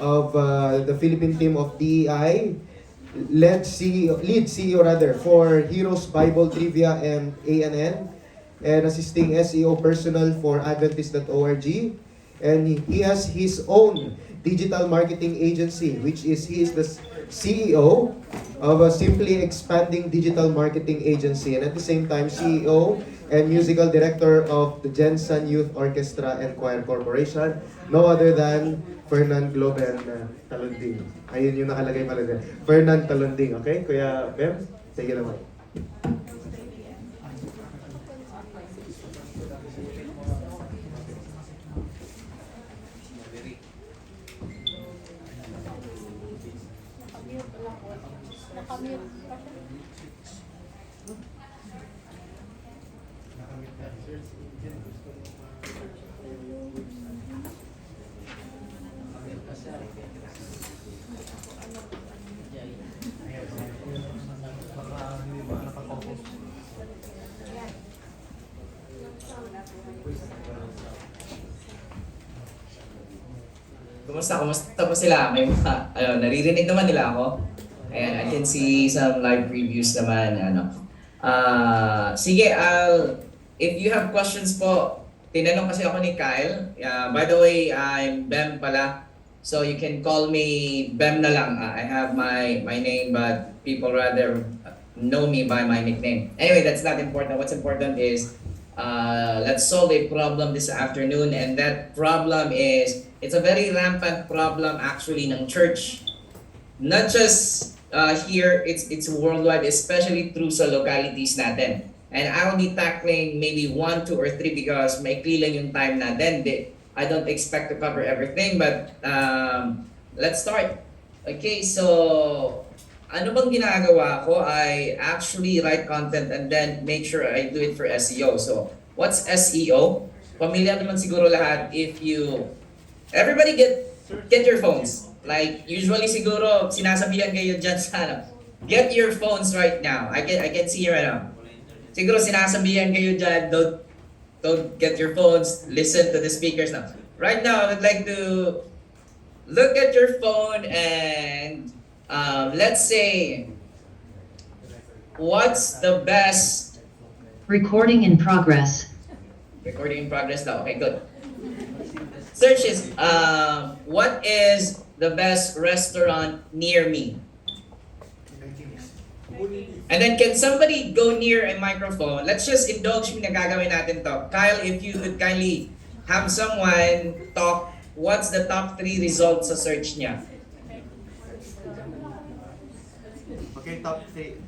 of the Philippine team of DEI, lead CEO rather for Heroes Bible Trivia and ANN, and assisting SEO personnel for Adventist.org. And he has his own digital marketing agency, which is he is the CEO of a Simply Expanding Digital Marketing Agency, and at the same time CEO and musical director of the Jensen Youth Orchestra and Choir Corporation, no other than Fernan Globen Talonding. Ayun yung nakalagay pala din. Fernan Talonding, okay? Kuya Bem, take it away. Kumusta po sila? May mga, naririnig naman nila ako. Ayan, I can see some live previews naman. Sige, if you have questions po, tinanong kasi ako ni Kyle. By the way, I'm Bem pala. So you can call me Bem na lang. I have my name, but people rather know me by my nickname. Anyway, that's not important. What's important is let's solve a problem this afternoon, and that problem is, it's a very rampant problem actually ng church. Not just here, it's worldwide, especially through sa localities natin. And I'll be tackling maybe 1, 2, or 3 because maikli lang yung time natin. I don't expect to cover everything, but let's start. Okay, so ano bang ginagawa ko? I actually write content and then make sure I do it for SEO. So, what's SEO? Pamilyar naman siguro lahat if you... Everybody get your phones. Like, usually siguro, sinasabihan kayo dyan sa ano, get your phones right now. I can see you right now. Siguro sinasabihan kayo dyan, don't get your phones, listen to the speakers now. Right now, I would like to look at your phone and let's say, what's the best... Recording in progress. Recording in progress now. Okay, good. Search is, what is the best restaurant near me? And then can somebody go near a microphone? Let's just indulge me na gagawin natin to. Kyle, if you could kindly have someone talk, what's the top 3 results sa search niya? Okay, top 3.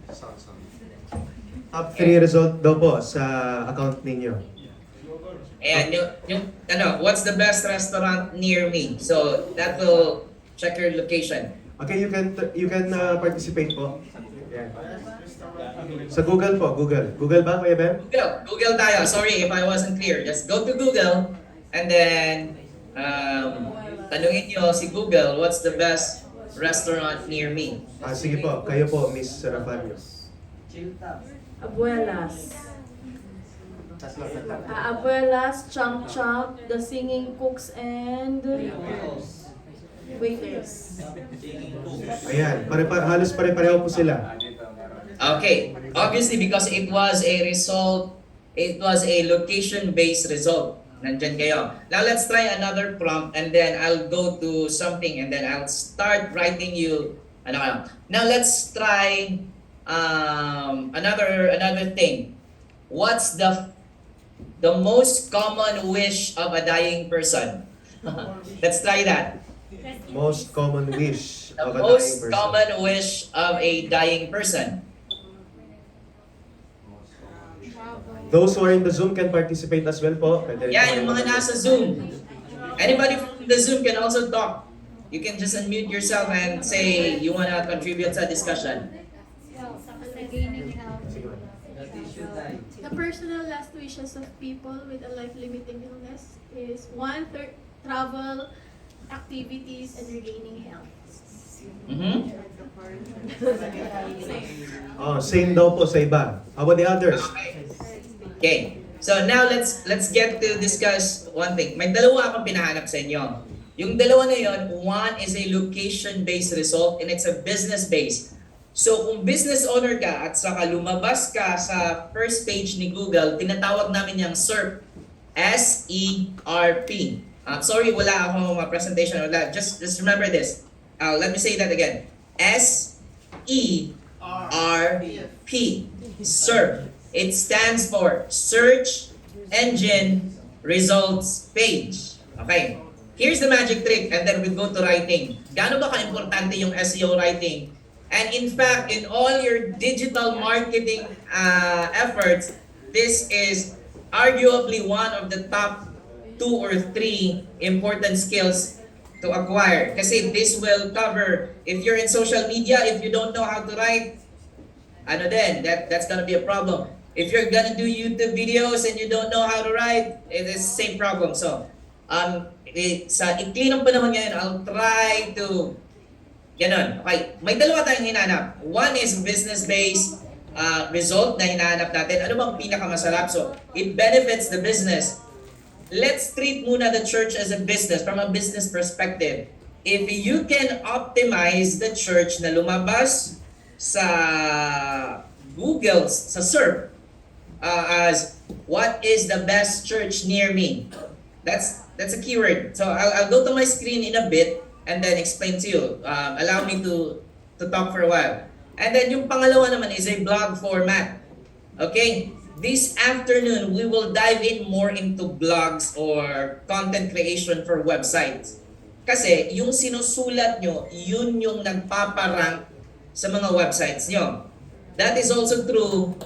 Top 3 result daw po sa account ninyo. And what's the best restaurant near me? So that will check your location. Okay, you can participate po. Yeah. Sa Google po, Google. Google ba, Kuya Ben? Google tayo. Sorry if I wasn't clear. Just go to Google and then tanungin nyo si Google, what's the best restaurant near me? Sige po, kayo po, Miss Rafario. Abuelas. Abuelas, Chunk Chunk, The Singing Cooks, and Waiters. Ayan, halos pare-pareho po sila. Okay, obviously because it was a location-based result. Nandyan kayo. Now let's try another prompt and then I'll go to something and then I'll start writing you. Now let's try another thing. What's the most common wish of a dying person? Let's try that. Most common wish The of a dying most person. common wish of a dying person. Those who are in the Zoom can participate as well po. Pwede rin Yeah, po yung mga kayo nasa Zoom. Anybody from the Zoom can also talk. You can just unmute yourself and say you want to contribute sa discussion. Gaining health. The personal last wishes of people with a life-limiting illness is 1, travel, activities, and regaining health. Mm-hmm. Same daw po sa iba. How about the others? Okay. So now let's get to discuss one thing. May dalawa akong pinahanap sa inyo. Yung dalawa na yun, one is a location-based result and it's a business-based. So kung business owner ka at saka lumabas ka sa first page ni Google, tinatawag namin yung SERP. S-E-R-P. Sorry, wala akong presentation on that. Just remember this. Let me say that again. S-E-R-P. SERP. It stands for Search Engine Results Page. Okay. Here's the magic trick and then we go to writing. Gaano ba ka-importante yung SEO writing? And in fact, in all your digital marketing efforts, this is arguably one of the top 2 or 3 important skills to acquire. Kasi this will cover, if you're in social media, if you don't know how to write, that's gonna be a problem. If you're gonna do YouTube videos and you don't know how to write, it is the same problem. So, sa ikli ng panahon ngayon, I'll try to, ganon. Okay, may dalawa tayong hinahanap. One is business-based result na hinahanap natin. Ano bang pinakamasarap? So, it benefits the business. Let's treat muna the church as a business from a business perspective. If you can optimize the church na lumabas sa Google, sa SERP, as what is the best church near me? That's a keyword. So I'll go to my screen in a bit and then explain to you. Allow me to talk for a while. And then yung pangalawa naman is a blog format. Okay? This afternoon, we will dive in more into blogs or content creation for websites. Kasi yung sinusulat nyo, yun yung nagpaparank sa mga websites nyo. That is also true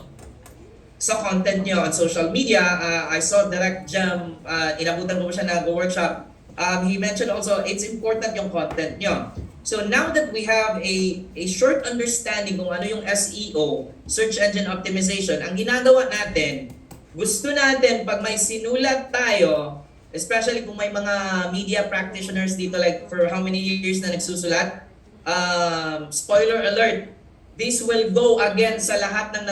sa content nyo on social media. I saw Direct Jam, inabutan ko siya nag-workshop. He mentioned also, it's important yung content nyo. So now that we have a short understanding kung ano yung SEO, Search Engine Optimization, ang ginagawa natin, gusto natin pag may sinulat tayo, especially kung may mga media practitioners dito like for how many years na nagsusulat, spoiler alert, this will go again sa lahat ng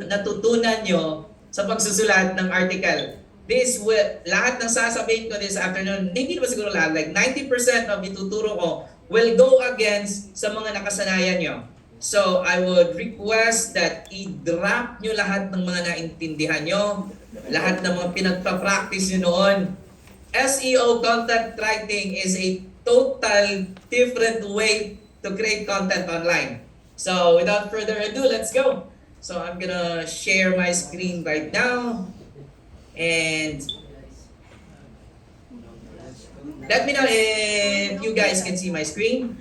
natutunan nyo sa pagsusulat ng article. This will, lahat ng sasabihin ko this afternoon, hindi naman siguro lahat, like 90% of ituturo ko will go against sa mga nakasanayan nyo. So, I would request that i-drop nyo lahat ng mga naintindihan nyo, lahat ng mga pinagpa-practice nyo noon. SEO content writing is a total different way to create content online. So, without further ado, let's go. So, I'm gonna share my screen right now. And let me know if you guys can see my screen.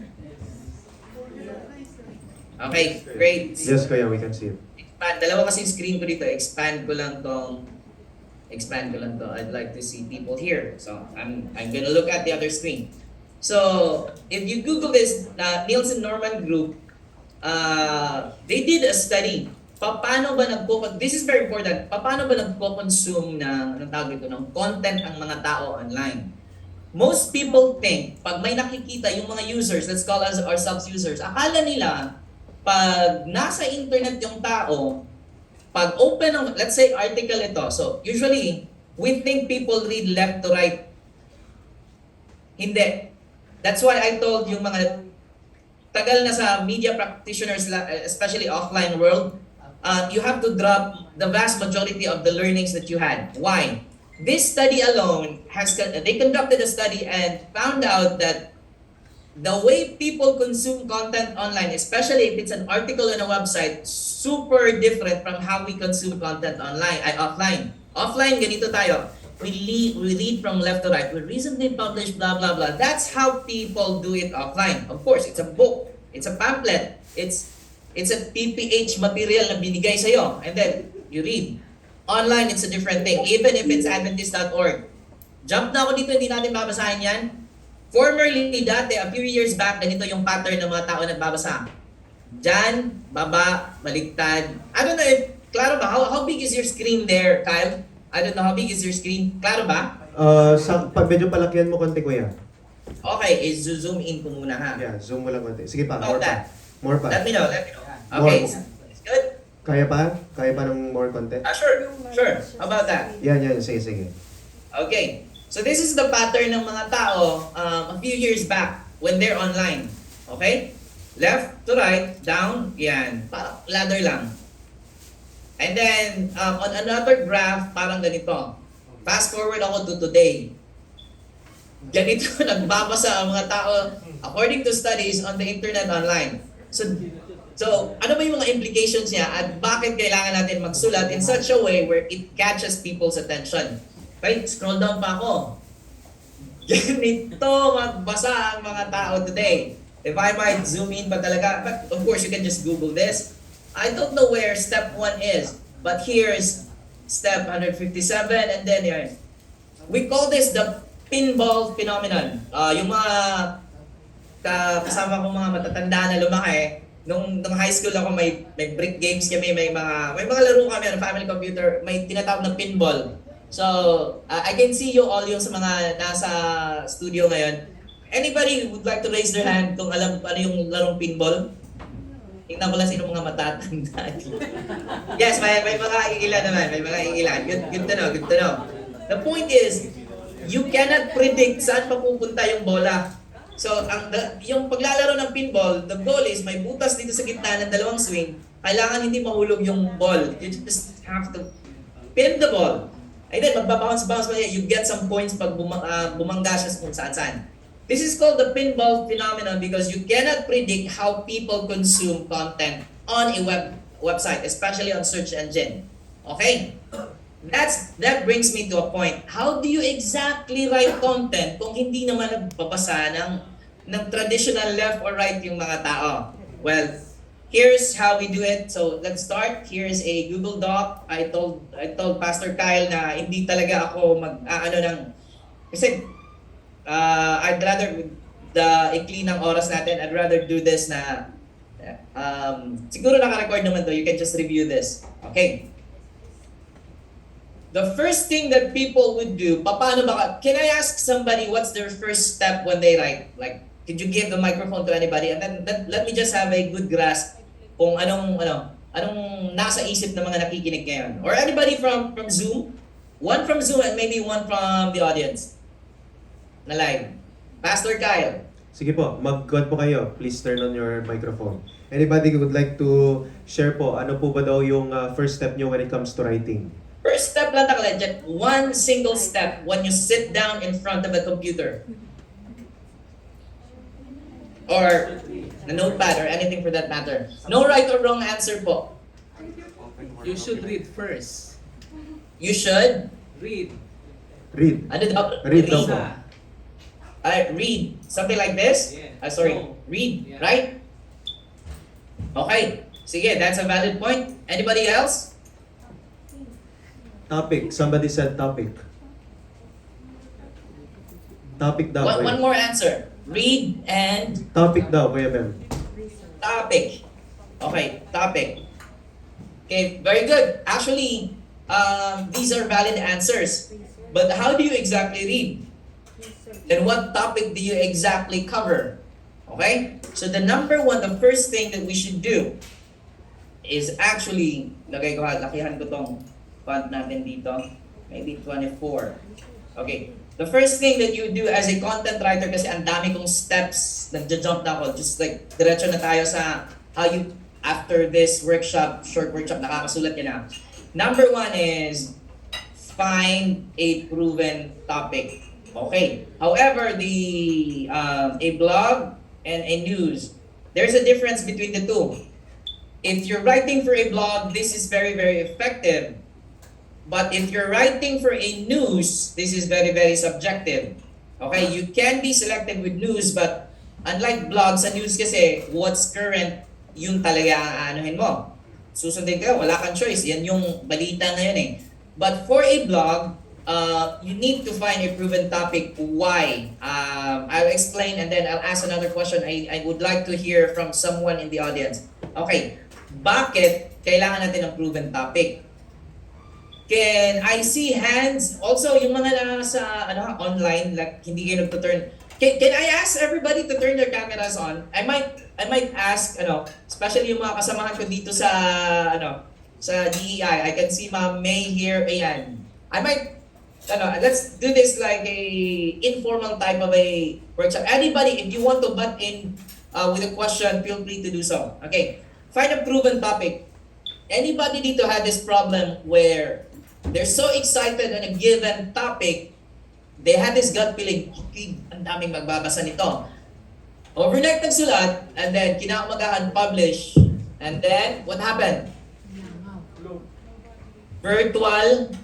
Okay, great. Yes, Kuya, we can see it. Expand. Dalawa kasi screen ko dito. Expand ko lang to. I'd like to see people here. So, I'm gonna look at the other screen. So, if you Google this, Nielsen Norman Group, they did a study. Paano ba this is very important. Paano ba nagko-consume ng ng content ang mga tao online? Most people think pag may nakikita yung mga users, let's call us ourselves users, akala nila pag nasa internet yung tao, pag open ng, let's say article ito. So usually we think people read left to right. Hindi. That's why I told yung mga tagal na sa media practitioners, especially offline world, you have to drop the vast majority of the learnings that you had. Why? This study alone, they conducted a study and found out that the way people consume content online, especially if it's an article on a website, super different from how we consume content offline. Offline, ganito tayo. We read from left to right. We recently published blah, blah, blah. That's how people do it offline. Of course, it's a book. It's a pamphlet. It's a PPH material na binigay sa'yo. And then, you read. Online, it's a different thing. Even if it's Adventist.org. Jump na ako dito, hindi natin babasahin yan. Formerly, dati, a few years back, ganito yung pattern ng mga tao nagbabasa. Diyan, baba, baliktad. I don't know if, klaro ba? How big is your screen there, Kyle? I don't know, how big is your screen? Klaro ba? Medyo palakyan mo konti, Kuya. Okay, zoom in ko muna ha. Yeah, zoom mo lang konti. Sige pa, About more that. pa. More pa. Let me know. Okay, More. it's good? Kaya pa? Kaya pa ng more konti? Sure. How about that? Yan. Sige. Okay. So this is the pattern ng mga tao a few years back when they're online. Okay? Left to right, down, yan. Parang ladder lang. And then, on another graph, parang ganito. Fast forward ako to today. Ganito nagbabasa ang mga tao according to studies on the internet online. So ano ba yung mga implications niya at bakit kailangan natin magsulat in such a way where it catches people's attention? Okay, scroll down pa ako. Ganito magbasa ang mga tao today. If I might zoom in pa talaga, but of course you can just Google this. I don't know where step 1 is, but here's step 157 and then here. We call this the pinball phenomenon. Yung mga kasama kong mga matatanda na lumaki, nung high school ako may brick games kami, may mga laro kami on family computer, may tinatawag na pinball. So, I can see you all yung sa mga nasa studio ngayon. Anybody would like to raise their hand kung alam ano yung larong pinball? Tingnan ko lang sino mga matatanda. Yes, may mga iilan naman, may mga iilan. Good to know. The point is, you cannot predict saan mapupunta yung bola. So, yung paglalaro ng pinball, the goal is may butas dito sa gitna ng dalawang swing. Kailangan hindi mahulog yung ball. You just have to pin the ball. And then, magbabounce pa niya. You get some points pag bumangga siya kung saan-saan. This is called the pinball phenomenon because you cannot predict how people consume content on a website, especially on search engine. Okay? That brings me to a point. How do you exactly write content kung hindi naman nagbabasa ng traditional left or right yung mga tao? Well, here's how we do it. So let's start. Here's a Google Doc. I told Pastor Kyle na hindi talaga ako kasi I'd rather the ikli ng oras natin, I'd rather do this na siguro naka-record naman to. You can just review this. Okay. The first thing that people would do, can I ask somebody what's their first step when they write? Like, could you give the microphone to anybody? And then let me just have a good grasp kung anong nasa isip ng mga nakikinig ngayon. Or anybody from Zoom? One from Zoom and maybe one from the audience. Na live. Pastor Kyle. Sige po, mag-God po kayo. Please turn on your microphone. Anybody who would like to share po, ano po ba daw yung first step nyo when it comes to writing? First step lang talaga, just one single step when you sit down in front of a computer. Or a notepad or anything for that matter. No right or wrong answer po. You should read first. You should Read. Read. ano daw? Read daw po. Read. Something like this? Yeah. Sorry. No. Read, Yeah. right? Okay. Sige, that's a valid point. Anybody else? Topic. Somebody said topic. Topic daw. One more answer. Read and Topic daw, Kuya Bem. topic. Okay, topic. Okay, very good. Actually, these are valid answers. But how do you exactly read? And what topic do you exactly cover? Okay? So the number one, the first thing that we should do is actually, lakihan ko tong font natin dito. Maybe 24. Okay. The first thing that you do as a content writer, kasi ang dami kong steps, nagja-jump na ako, just like, diretso na tayo sa how you, after this workshop, short workshop, nakakasulat ka na. Number one is, find a proven topic. Okay. However, a blog and a news, there's a difference between the two. If you're writing for a blog, this is very, very effective. But if you're writing for a news, this is very, very subjective. Okay, you can be selective with news, but unlike blogs and news kasi, what's current, yun talaga ang anuhin mo. Susundin ka, wala kang choice. Yan yung balita ngayon eh. But for a blog, you need to find a proven topic. Why? I'll explain and then I'll ask another question. I would like to hear from someone in the audience. Okay, bakit kailangan natin ng proven topic? Can I see hands? Also, yung mga nasa online, like hindi kayo nagtuturn. Can I ask everybody to turn their cameras on? I might ask, especially yung mga kasamahan ko dito sa sa DEI. I can see Ma'am May here. Ayan. I might let's do this like a informal type of a workshop. Anybody, if you want to butt in with a question, feel free to do so. Okay, find a proven topic. Anybody dito had this problem where they're so excited on a given topic, they had this gut feeling, okay, ang daming magbabasa nito. Overnight nagsulat, and then kinaumagahan publish, and then what happened? Virtual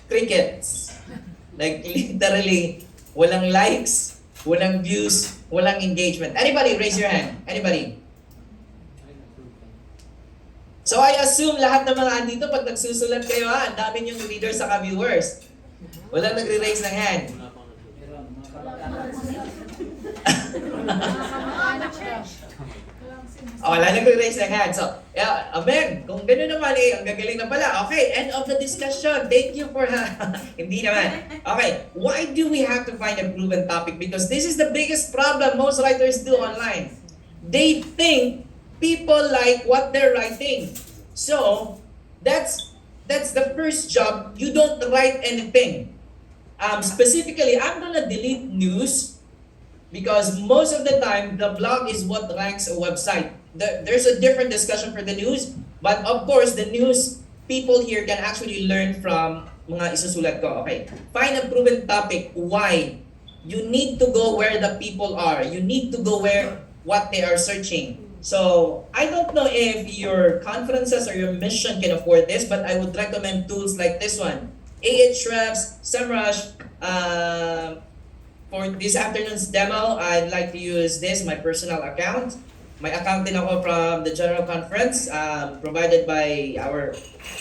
crickets. Like literally, walang likes, walang views, walang engagement. Anybody raise your hand? Anybody? So I assume lahat ng mga andito pag nagsusulat kayo ang dami yung readers sa viewers. Walang nagre-raise ng hand. Wala nagre-raise ng hand. So, yeah, amen. Kung gano'n naman ang gagaling na pala. Okay, end of the discussion. Thank you for... Hindi naman. Okay, why do we have to find a proven topic? Because this is the biggest problem most writers do online. They think people like what they're writing. So, that's the first job. You don't write anything. Specifically, I'm gonna delete news because most of the time, the blog is what ranks a website. There's a different discussion for the news, but of course, the news people here can actually learn from mga isusulat ko. Okay, find a proven topic. Why? You need to go where the people are. You need to go where what they are searching. So, I don't know if your conferences or your mission can afford this, but I would recommend tools like this one. Ahrefs, SEMrush. For this afternoon's demo, I'd like to use this, my personal account. May account din ako from the General Conference, provided by our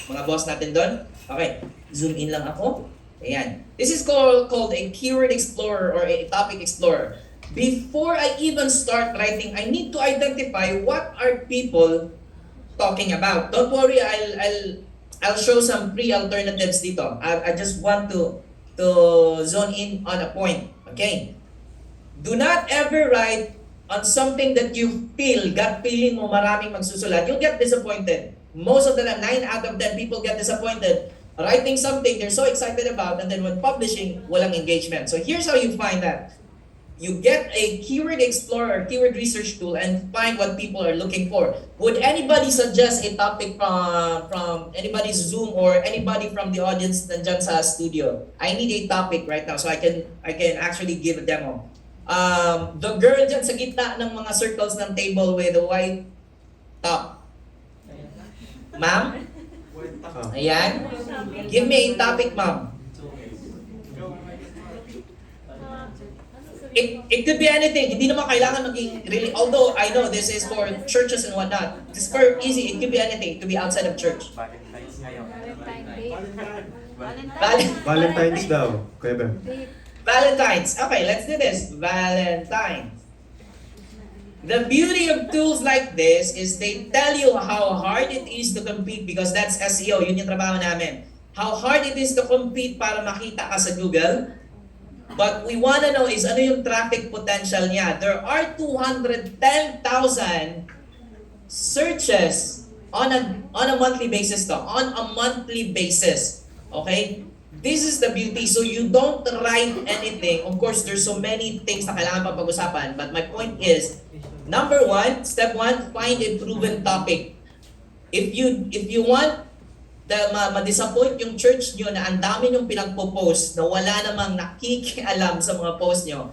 mga boss natin doon. Okay, zoom in lang ako. Ayan. This is called a keyword explorer or a topic explorer. Before I even start writing, I need to identify what are people talking about. Don't worry, I'll show some pre-alternatives dito. I just want to zone in on a point. Okay? Do not ever write on something that you feel, gut feeling mo maraming magsusulat. You'll get disappointed. Most of the time, 9 out of 10 people get disappointed writing something they're so excited about, and then when publishing, walang engagement. So here's how you find that. You get a keyword explorer, keyword research tool, and find what people are looking for. Would anybody suggest a topic from anybody's Zoom or anybody from the audience nandyan sa studio? I need a topic right now so I can actually give a demo. The girl dyan sa gitna ng mga circles ng table with the white top. Ma'am? Ayan. Give me a topic, ma'am. It could be anything. Hindi naman kailangan maging really, although I know this is for churches and whatnot. It's for easy. It could be anything. It could be outside of church. Valentine's daw, Kuya Bem. Valentine's. Okay, let's do this. Valentine's. The beauty of tools like this is they tell you how hard it is to compete because that's SEO. Yun yung trabaho namin. How hard it is to compete para makita ka sa Google. But we want to know is ano yung traffic potential niya. There are 210,000 searches on a monthly basis to. On a monthly basis. Okay? This is the beauty. So you don't write anything. Of course, there's so many things na kailangan pang pag-usapan. But my point is, number one, step one, find a proven topic. If you want ma-disappoint yung church nyo na ang dami nyong pinagpo-post na wala namang nakikialam sa mga post nyo,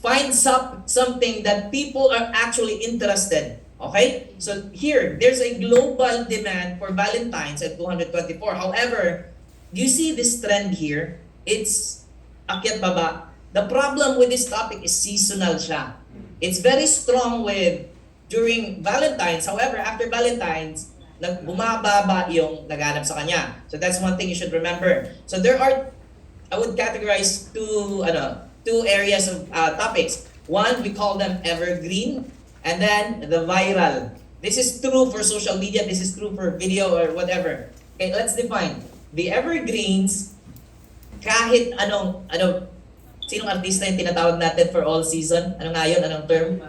find something that people are actually interested. Okay? So here, there's a global demand for Valentine's at 224. However, do you see this trend here? It's akyat baba. The problem with this topic is seasonal siya. It's very strong during Valentine's. However, after Valentine's, bumababa yung naghanap sa kanya. So that's one thing you should remember. So there are, I would categorize two areas of topics. One, we call them evergreen, and then the viral. This is true for social media, this is true for video or whatever. Okay, let's define. The evergreens, kahit sinong artista yung tinatawag natin for all season? Ano nga yun? Anong term?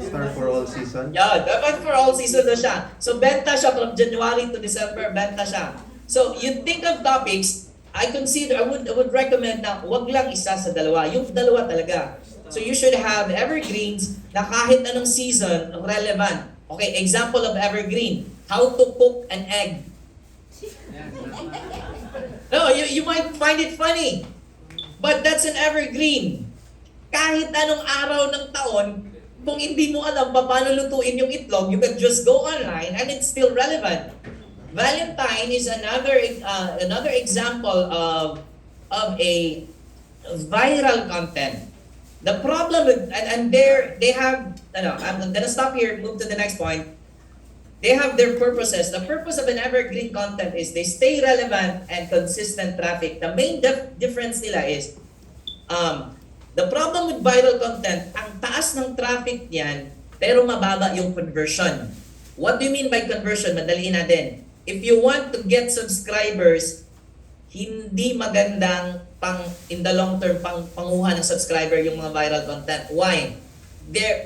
Star for all season. Yeah, dapat for all season na siya. So benta siya from January to December, benta siya. So, you think of topics, I would recommend na wag lang isa sa dalawa. Yung dalawa talaga. So, you should have evergreens na kahit anong season relevant. Okay, example of evergreen. How to cook an egg. No, you might find it funny. But that's an evergreen. Kahit anong araw ng taon, kung hindi mo alam paano lutuin yung itlog, you can just go online and it's still relevant. Valentine is another example of a viral content. The problem with they have I'm gonna stop here, move to the next point. They have their purposes. The purpose of an evergreen content is they stay relevant and consistent traffic. The main difference nila is the problem with viral content, ang taas ng traffic niyan pero mababa yung conversion. What do you mean by conversion? Madaliin natin. If you want to get subscribers, hindi magandang in the long term panguha ng subscriber yung mga viral content. Why?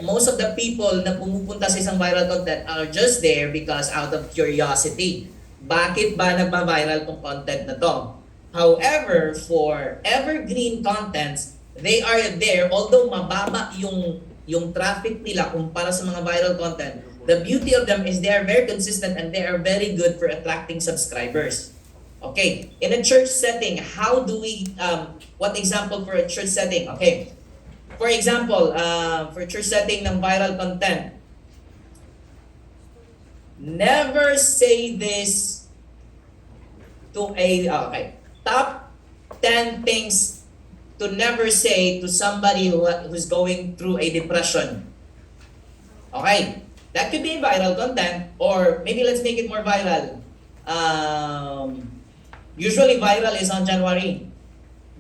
Most of the people na pumupunta sa isang viral content are just there because out of curiosity. Bakit ba nagba-viral tong content na to? However, for evergreen contents, they are there although mababa yung traffic nila kumpara sa mga viral content. The beauty of them is they are very consistent and they are very good for attracting subscribers. Okay, in a church setting, how do we, what example for a church setting? Okay, for example, for church setting ng viral content, never say this to top 10 things to never say to somebody who's going through a depression. Okay, that could be viral content, or maybe let's make it more viral. Usually viral is on January.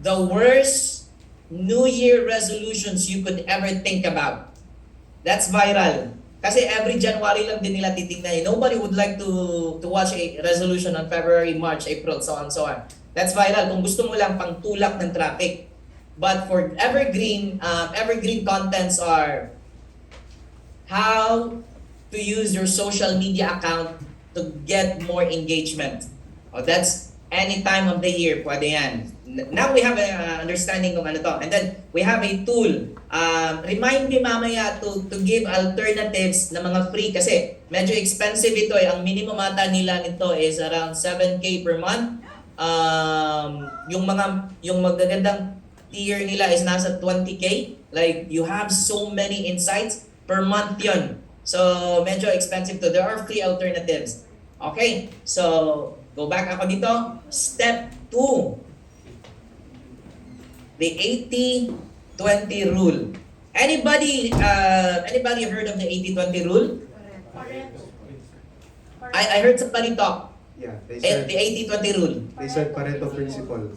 The worst New Year resolutions you could ever think about. That's viral. Kasi every January lang din nila titignan. Nobody would like to watch a resolution on February, March, April, so on, so on. That's viral kung gusto mo lang pang tulak ng traffic. But for evergreen contents are how to use your social media account to get more engagement. That's any time of the year, pwede yan. Now we have an understanding kung ano to. And then we have a tool. Remind me mamaya to give alternatives na mga free kasi medyo expensive ito eh. Ang minimum ata nila nito is around 7K per month. Yung magagandang tier nila is nasa 20K. Like you have so many insights per month yun. So medyo expensive to. There are free alternatives. Okay, so go back ako dito. Step 2. The 80-20 rule. Anybody heard of the 80-20 rule? I heard somebody talk. Yeah, they said, The 80-20 rule. they said Pareto principle.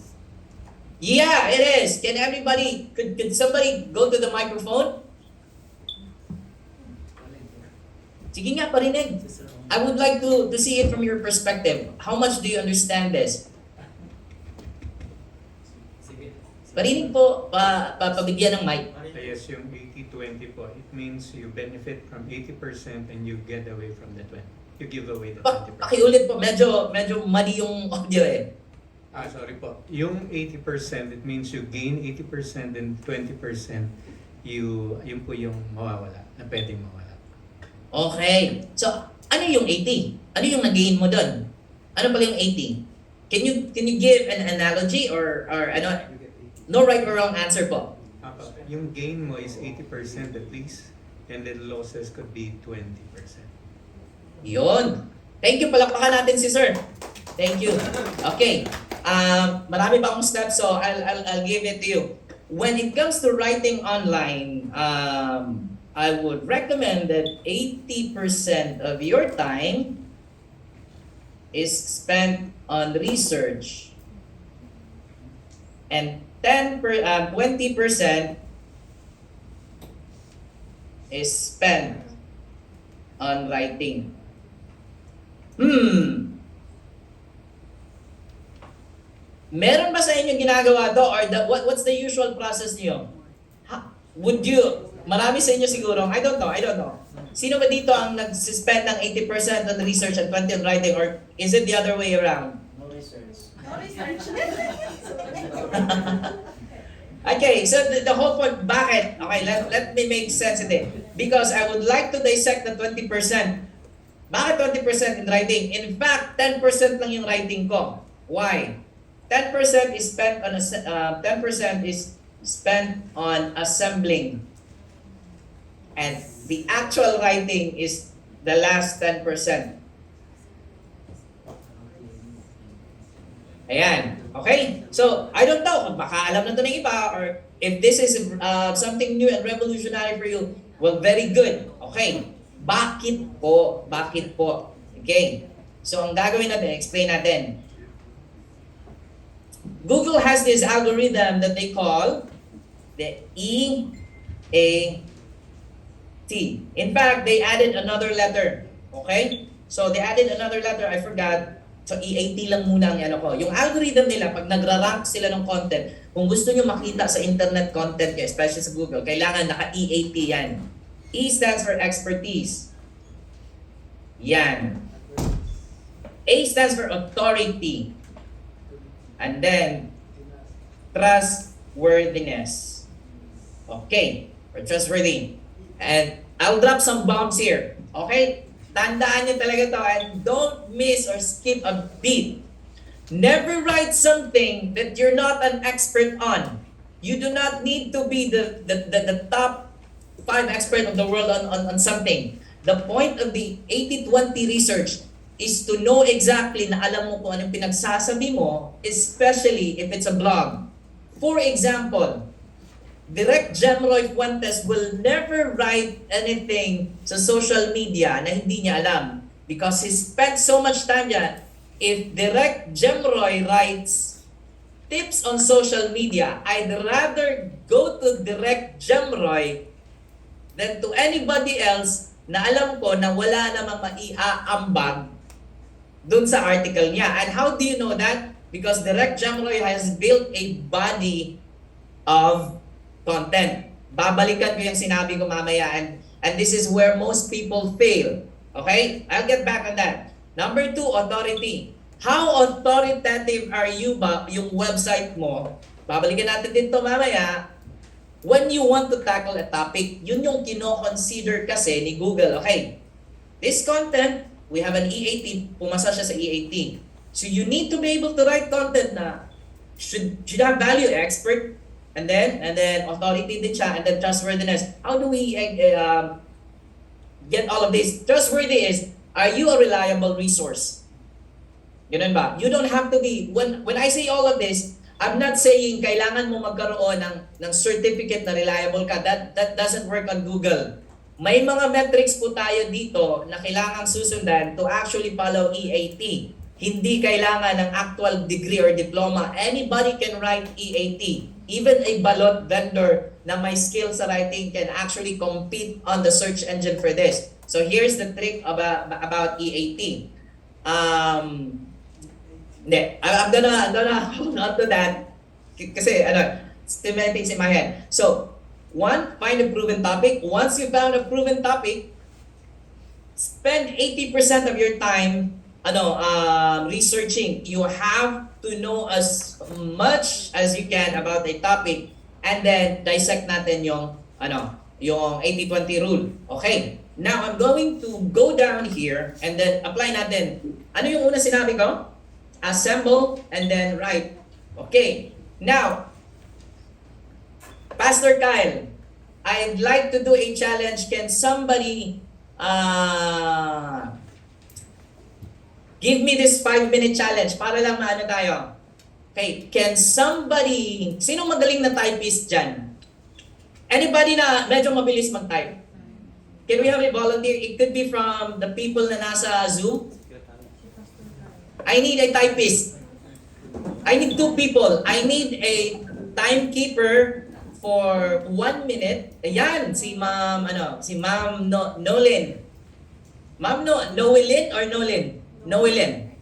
Yeah, it is. Can everybody, could somebody go to the microphone? Sige nga, parinig. I would like to see it from your perspective. How much do you understand this? Parinig po, pabigyan ng mic. Yes, yung 80-20 po, it means you benefit from 80% and you get away from the 20. You give away the 20%. Pakiulit po, medyo mali yung audio eh. Sorry po. Yung 80%, it means you gain 80% and 20% yun po yung mawawala, na pwedeng mawala. Okay. So, ano yung 80? Ano yung nag-gain mo doon? Ano pala yung 80? Can you give an analogy or ano? No right or wrong answer po. Yung gain mo is 80% at least, and then losses could be 20%. Yun. Thank you. Palakpakan natin si sir. Thank you. Okay. Marami pa akong steps, so I'll give it to you. When it comes to writing online, I would recommend that 80% of your time is spent on research and 20% is spent on writing. Meron ba sa inyo ginagawa to or what's the usual process niyo? Marami sa inyo siguro, I don't know. Sino ba dito ang nag-spend ng 80% on research and 20% on writing, or is it the other way around? Okay, so the whole point, bakit? Okay, let me make sense of it. Because I would like to dissect the 20%. Bakit 20% in writing? In fact, 10% lang yung writing ko. Why? 10% is spent on 10% is spent on assembling. And the actual writing is the last 10%. Ayan. Okay? So, I don't know kung baka alam na ito ng iba or if this is something new and revolutionary for you, well, very good. Okay. Bakit po? Bakit po? Okay. So, ang gagawin natin, explain natin. Google has this algorithm that they call the EAT. In fact, they added another letter. Okay? So, they added another letter. I forgot. So, EAT lang muna ang ano ko. Yung algorithm nila, pag nagra-rank sila ng content, kung gusto nyo makita sa internet content nyo, especially sa Google, kailangan naka-EAT yan. E stands for expertise. Yan. A stands for authority. And then, trustworthiness. Okay. Or trustworthy. And I'll drop some bombs here. Okay? Tandaan niyo talaga to and don't miss or skip a beat. Never write something that you're not an expert on. You do not need to be the top 5 expert of the world on something. The point of the 80-20 research is to know exactly na alam mo kung anong pinagsasabi mo, especially if it's a blog. For example, Direct Jemroy Fuentes will never write anything sa social media na hindi niya alam because he spent so much time dyan. If Direct Jemroy writes tips on social media, I'd rather go to Direct Jemroy than to anybody else na alam ko na wala namang maiaambag dun sa article niya. And how do you know that? Because Direct Jemroy has built a body of content. Babalikan ko yung sinabi ko mamaya and this is where most people fail. Okay? I'll get back on that. Number 2, authority. How authoritative are you ba yung website mo? Babalikan natin dito mamaya. When you want to tackle a topic, yun yung kino-consider kasi ni Google. Okay, this content, we have an EAT, pumasa siya sa EAT. So you need to be able to write content na should have value, expert, and then authority din siya, and then trustworthiness. How do we get all of this? Trustworthy is, are you a reliable resource? Ganun ba? You don't have to be, when I say all of this, I'm not saying kailangan mo magkaroon ng certificate na reliable ka. That doesn't work on Google. May mga metrics po tayo dito na kailangang susundan to actually follow EAT. Hindi kailangan ng actual degree or diploma. Anybody can write EAT. Even a balot vendor na may skill sa writing can actually compete on the search engine for this. So here's the trick about EAT. I'm gonna hold on to that kasi still many things in my head. So, 1, find a proven topic. Once you found a proven topic, spend 80% of your time researching. You have to know as much as you can about a topic and then dissect natin yung 80-20 rule. Okay. Now, I'm going to go down here and then apply natin. Ano yung una sinabi ko? Assemble and then write. Okay. Now, Pastor Kyle, I'd like to do a challenge. Can somebody give me this 5-minute challenge para lang maano tayo? Okay. Can somebody, sino magaling na typist dyan? Anybody na medyo mabilis mag-type? Can we have a volunteer? It could be from the people na nasa Zoom. I need a typist. I need 2 people. I need a timekeeper for 1 minute. Ayan, si Ma'am Nolin. Ma'am Noelin or Nolin? Noelin.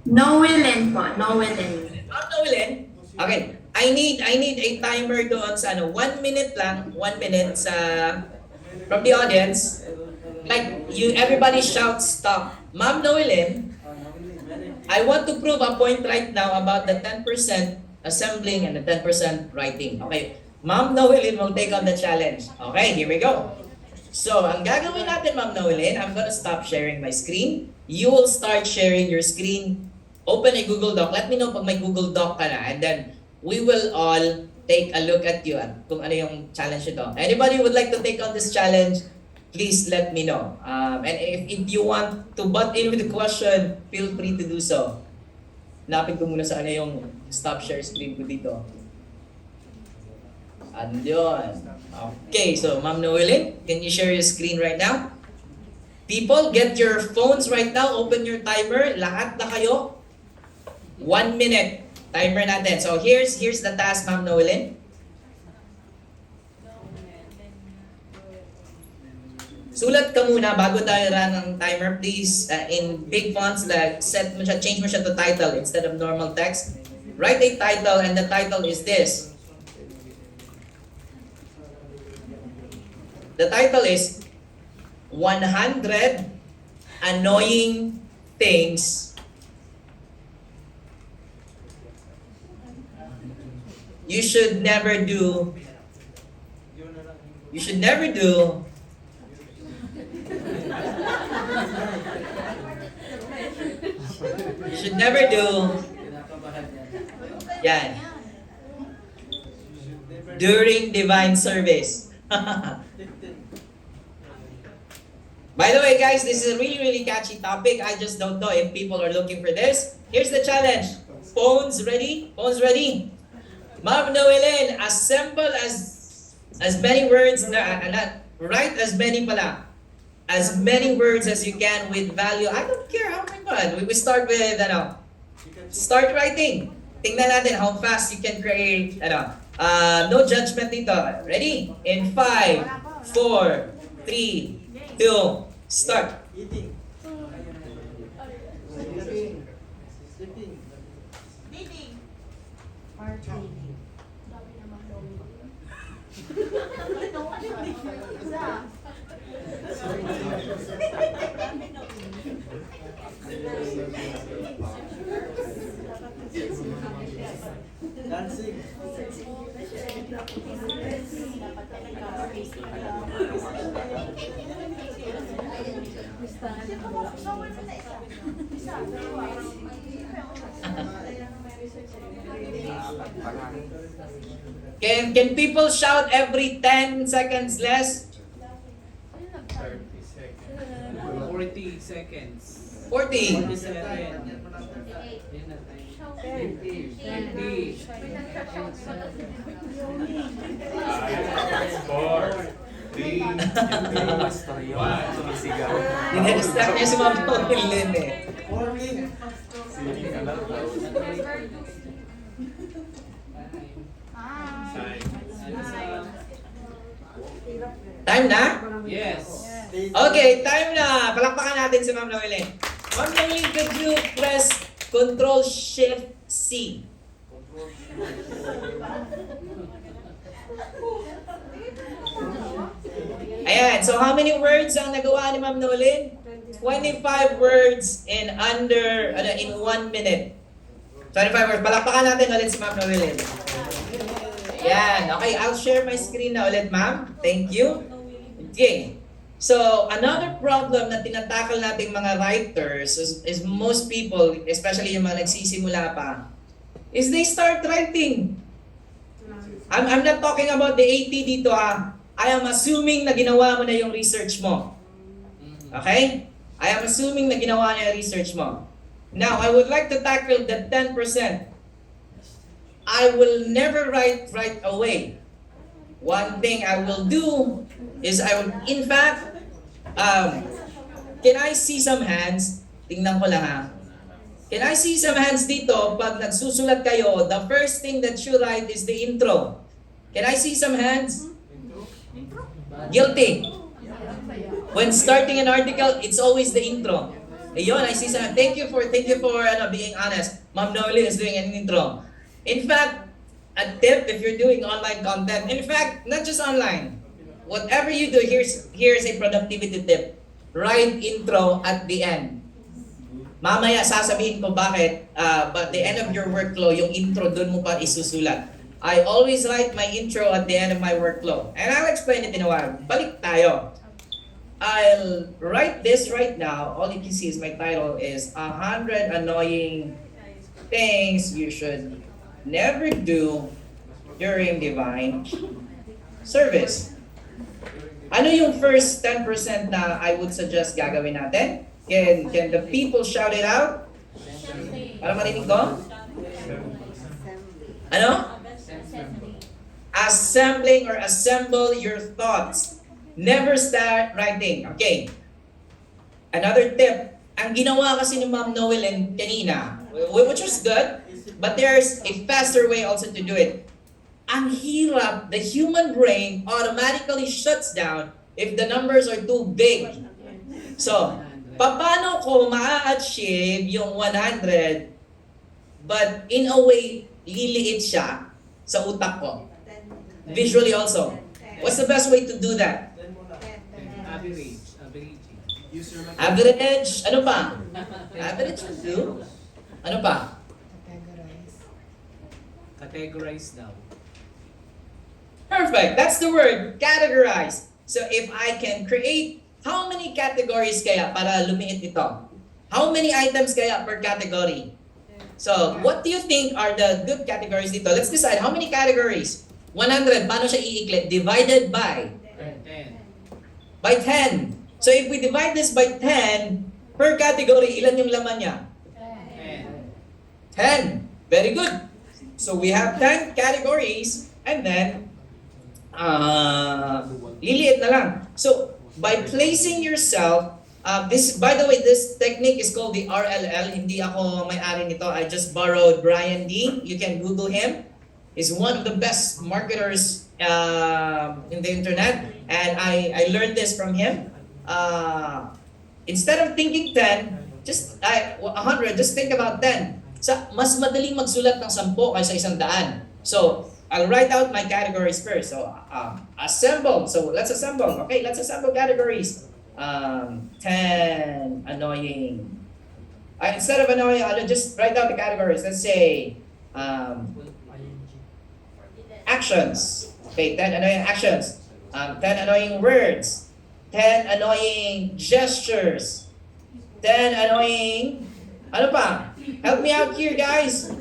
Noelin po, Noelin. Ma'am Noelin. Okay. I need a timer doon sa 1 minute lang, 1 minute sa from the audience. Like everybody shouts stop. Ma'am Noelin, I want to prove a point right now about the 10% assembling and the 10% writing. Okay, Ma'am Noelin will take on the challenge. Okay, here we go. So, ang gagawin natin, Ma'am Noelin, I'm gonna stop sharing my screen. You will start sharing your screen. Open a Google Doc. Let me know pag may Google Doc ka na. And then, we will all take a look at you at kung ano yung challenge ito. Anybody would like to take on this challenge, please let me know. And if you want to butt in with the question, feel free to do so. Napin ko muna sa ano yung stop share screen ko dito. Andyan. Okay, so Ma'am Noelin, can you share your screen right now? People, get your phones right now. Open your timer. Lahat na kayo. 1 minute. Timer natin. So here's the task, Ma'am Noelin. Sulat ka muna bago tayo run ng timer, please. In big fonts, like set mo siya, change mo siya to title instead of normal text. Write a title, and the title is this. The title is 100 Annoying Things You Should Never Do. You should never do. You should never do. Yan. During divine service. By the way, guys, this is a really catchy topic. I just don't know if people are looking for this. Here's the challenge. Phones ready? Phones ready? Ma'am Noelin, assemble as many words, write as many words as you can with value. I don't care how many. We start with, start writing. Tingnan natin how fast you can create, no judgment dito. Ready? In 5, 4, 3, 2, start. Dancing. Can people shout every 10 seconds less? 30 seconds. 40 seconds. 40. 47. 50. 4, 3, 2, 1. Sumisigaw. Dinestart niya si Ma'am Noelin eh. 40. Siling ka lang. Time na? Yes. Okay, time na. Palakpakan natin si Ma'am Noelin. Ma'am Noelin, could you press Control-Shift-C? Ayan, so how many words ang nagawa ni Ma'am Noelin? 25 words in 1 minute. 25 words. Palakpakan natin ulit si Ma'am Noelin. Yan. Okay, I'll share my screen na ulit, ma'am. Thank you. Okay. So, another problem na tinatakal nating mga writers is most people, especially yung mga nagsisimula pa, is they start writing. I'm not talking about the 80 dito ha. I am assuming na ginawa mo na yung research mo. Okay? I am assuming na ginawa niya yung research mo. Now, I would like to tackle the 10%. I will never write right away. One thing I will do is in fact, can I see some hands? Tingnan ko lang ha. Can I see some hands dito? Pag nagsusulat kayo, the first thing that you write is the intro. Can I see some hands? Guilty. When starting an article, it's always the intro. Ayun, I see some. Thank you for being honest. Ma'am Noelin is doing an intro. In fact, a tip if you're doing online content, in fact, not just online, whatever you do, here's a productivity tip. Write intro at the end. Mamaya sasabihin ko bakit, but the end of your workflow, yung intro doon mo pa isusulat. I always write my intro at the end of my workflow. And I'll explain it in a while. Balik tayo. I'll write this right now. All you can see is my title is 100 annoying things you should never do during divine service. Ano yung first 10% na I would suggest gagawin natin? Can the people shout it out? Para marinig ko? Ano? Assembling or assemble your thoughts. Never start writing. Okay. Another tip. Ang ginawa kasi ni Ma'am Noelyn kanina, which was good, but there's a faster way also to do it. Ang hirap, the human brain automatically shuts down if the numbers are too big. So, paano ko ma-achieve yung 100 but in a way, liliit siya sa utak ko? Visually also. What's the best way to do that? Average. Average? Ano pa? Average will do. Ano pa? Categorize daw. Perfect. That's the word. Categorize. So if I can create, how many categories kaya para lumiit ito? How many items kaya per category? So what do you think are the good categories dito? Let's decide how many categories. 100, paano siya iiklit? Divided by? 10. By 10. So if we divide this by 10, per category, ilan yung laman niya? 10. Very good. So we have 10 categories and then liliit na lang. So by placing yourself, this, by the way, this technique is called the RLL. Hindi ako may-ari nito. I just borrowed Brian D. You can Google him. He's one of the best marketers in the internet, and I learned this from him. Instead of thinking 10, 100, just think about 10. Mas madaling magsulat ng 10 kaysa 100. So, I'll write out my categories first. So, assemble. So, let's assemble. Okay, let's assemble categories. 10 annoying. Instead of annoying, I'll just write out the categories. Let's say, actions. Okay, 10 annoying actions. 10 annoying words. 10 annoying gestures. 10 annoying... Ano pa? Help me out here, guys.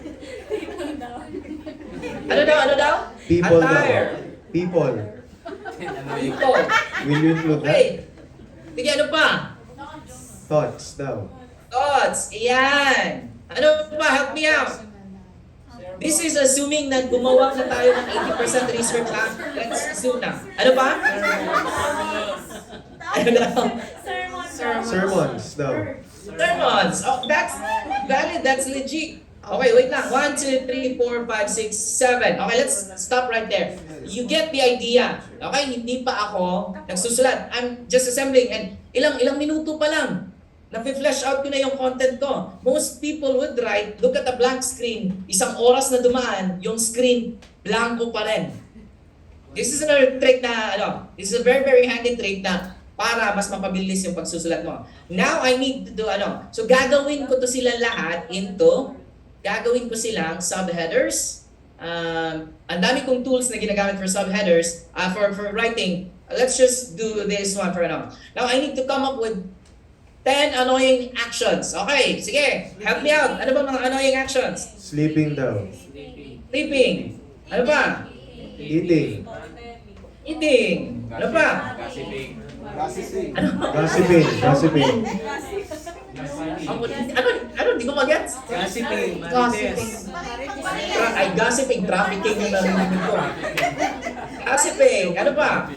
Ano daw? People Attire. daw. People. People. Will you include that? Okay. Sige, ano pa? Thoughts daw. Thoughts. Iyan. Ano pa? Help me out. This is assuming na gumawa na tayo ng 80% research ha. Let's assume na. Ano pa? Ano daw? Sermons daw. Sermons. Oh, that's valid. That's legit. Okay, wait lang. 1, 2, 3, 4, 5, 6, 7. Okay, let's stop right there. You get the idea. Okay, hindi pa ako nagsusulat. I'm just assembling and ilang minuto pa lang. Nafi-flesh out ko na yung content ko. Most people would write, look at a blank screen. Isang oras na dumaan, yung screen, blanco pa rin. This is another trick na, this is a very, very handy trick na para mas mapabilis yung pagsusulat mo. Now, I need to do, so gagawin ko to sila lahat gagawin ko silang subheaders. Ang dami kong tools na ginagamit for subheaders, for writing. Let's just do this one for now. Now, I need to come up with 10 annoying actions. Okay, sige. Help me out. Ano ba mga annoying actions? Sleeping daw. Sleeping. Ano pa? Eating. Eating. Ano pa? Gossiping. Ano? Gossiping. Ano? Di ko mag-gets? Gossiping. Marites. Ay, gossiping. Trafficking yung narinig ko. Gossiping. Ano pa?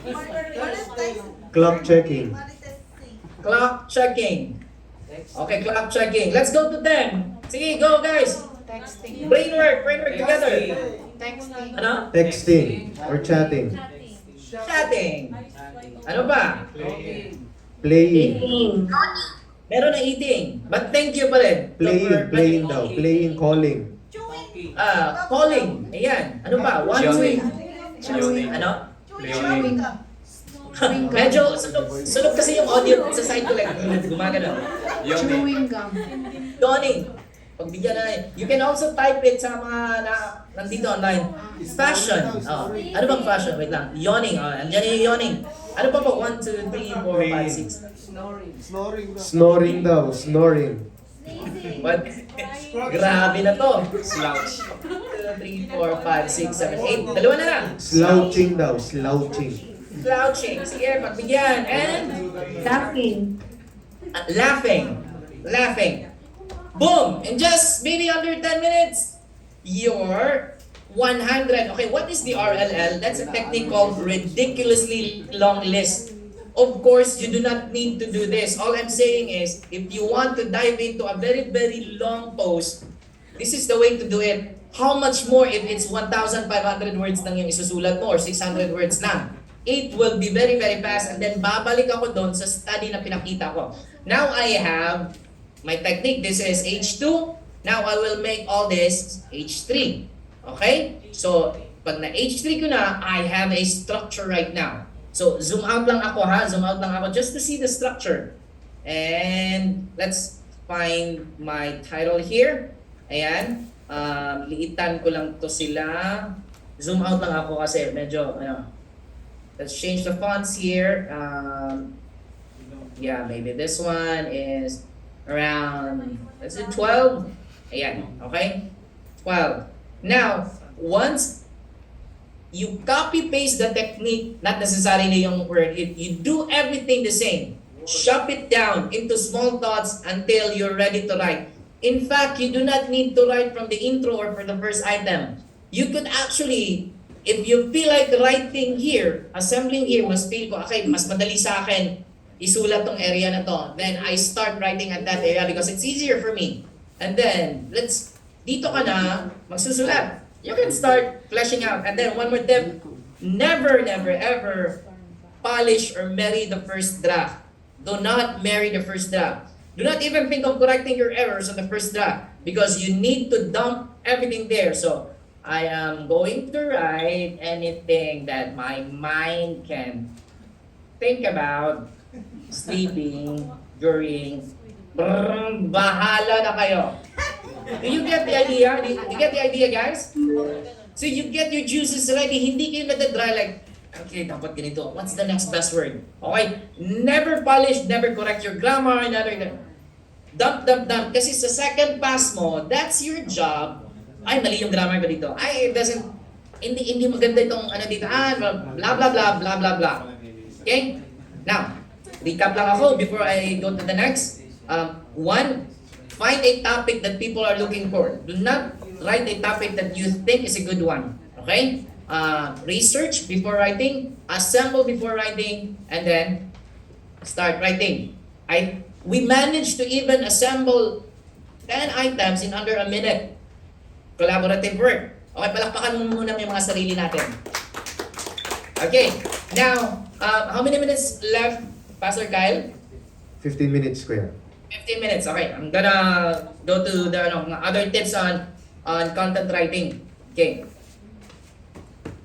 Clock checking. Clock checking. Okay, clock checking. Let's go to 10. Sige, go guys. Texting. Brain work together. Texting. Ano? Texting or chatting. Chatting. Ano ba? Playing. Meron na eating. But thank you pa rin. Playing daw. Playing, calling. Calling. Ayan. Ano ba? One, two. Ano? Medyo sunog kasi yung audio sa side ko like gumagano. Chewing gum. Yawning. Pagbigyan na you can also type it sa mga nandito online. Fashion. Oh. Ano bang fashion? Wait lang. Yawning. Oh, andyan yung yawning. Ano pa po? 1, 2, 3, 4, 5, 6. Snoring daw, snoring. What? Grabe na to. Slouch. 2, 3, 4, 5, 6, 7, 8. Dalawa na lang. Slouching daw, slouching. Slouching. Sige, pagbigyan. And Laughing. laughing. Boom! In just maybe under 10 minutes, you're 100. Okay, what is the RLL? That's a technique called ridiculously long list. Of course, you do not need to do this. All I'm saying is, if you want to dive into a very, very long post, this is the way to do it. How much more if it's 1,500 words lang yung isusulat mo or 600 words lang? It will be very, very fast and then babalik ako doon sa study na pinakita ko. Now I have my technique. This is H2. Now I will make all this H3. Okay? So, pag na H3 ko na, I have a structure right now. So, zoom out lang ako ha. Zoom out lang ako just to see the structure. And let's find my title here. Ayan. Liitan ko lang to sila. Zoom out lang ako kasi medyo, let's change the fonts here. Yeah, maybe this one is around, let's do 12. Ayan, okay? 12. Now, once you copy-paste the technique, not necessarily yung word, you do everything the same. Chop it down into small thoughts until you're ready to write. In fact, you do not need to write from the intro or for the first item. You could actually, if you feel like writing here, assembling here, mas feel ko, okay, mas madali sa akin isulat tong area na to. Then I start writing at that area because it's easier for me. And then, dito ka na, magsusulat. You can start fleshing out. And then one more tip, never, never, ever polish or marry the first draft. Do not marry the first draft. Do not even think of correcting your errors on the first draft because you need to dump everything there. So, I am going to write anything that my mind can think about sleeping during bahala na kayo. Do you get the idea? Do you get the idea, guys? So you get your juices ready. Hindi kayo nadadry like, okay, dapat ganito. What's the next best word? Okay? Never polish, never correct your grammar, never. Dump. Kasi sa second pass mo, that's your job. Ay, mali yung grammar ko dito. Ay, it doesn't, hindi maganda itong ano dito. Blah, blah, blah, blah, blah, blah. Okay? Now, recap lang ako before I go to the next. One, find a topic that people are looking for. Do not write a topic that you think is a good one. Okay? Research before writing, assemble before writing, and then start writing. We managed to even assemble 10 items in under a minute. Collaborative work. Okay, palakpakan mo muna yung mga sarili natin. Okay, now, how many minutes left, Pastor Kyle? 15 minutes, Kuya. 15 minutes. Okay, I'm gonna go to the other tips on content writing. Okay.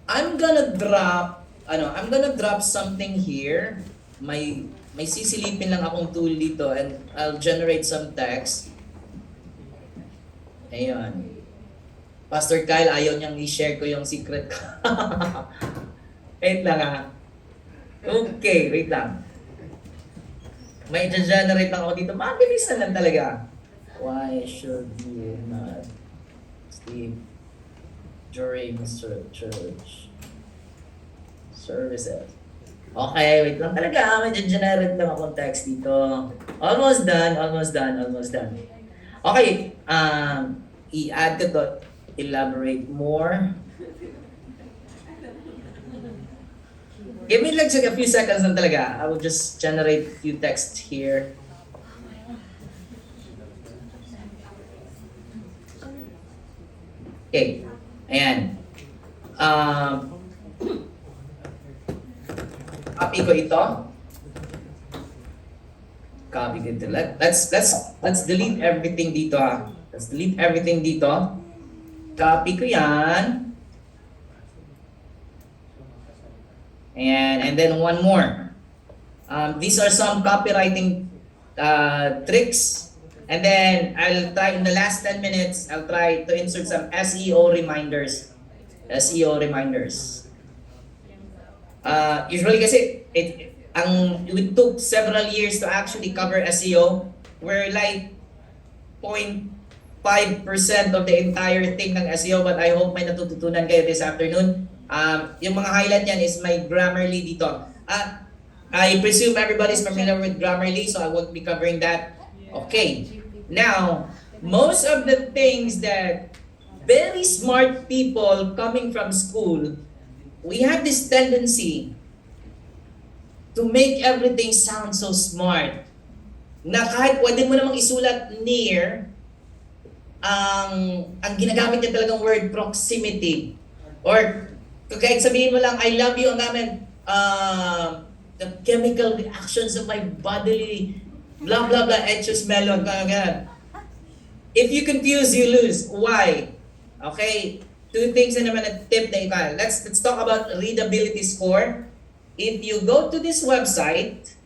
I'm gonna drop something here. May sisilipin lang akong tool dito and I'll generate some text. Ayun. Pastor Kyle, ayaw niyang i-share ko yung secret ko. Wait lang ha. Okay, wait lang. May generate lang ako dito. Mabilis na lang talaga. Why should you not sleep during church services? Okay, wait lang talaga. May generate lang akong text dito. Almost done. Okay, i-add ko to. Elaborate more. Give me like a few seconds lang talaga. I will just generate a few texts here. Okay. Ayan. Copy ko ito. Copy dito. Let's delete everything dito ha. Let's delete everything dito. Copy ko yan. And then one more. These are some copywriting tricks. And then I'll try in the last 10 minutes, I'll try to insert some SEO reminders. SEO reminders. Usually kasi it took several years to actually cover SEO. We're like 0.5% of the entire thing ng SEO, but I hope may natututunan kayo this afternoon. Yung mga highlight niyan is my Grammarly dito. I presume everybody's familiar with Grammarly, so I won't be covering that. Okay. Now, most of the things that very smart people coming from school, we have this tendency to make everything sound so smart na kahit pwede mo namang isulat near, ang ginagamit niya talagang word proximity. Or kahit sabihin mo lang, I love you, ang gamit, the chemical reactions of my bodily, blah blah blah, etchus melon, ganyan. If you confuse, you lose. Why? Okay, two things na naman na tip na iba. Let's talk about readability score. If you go to this website,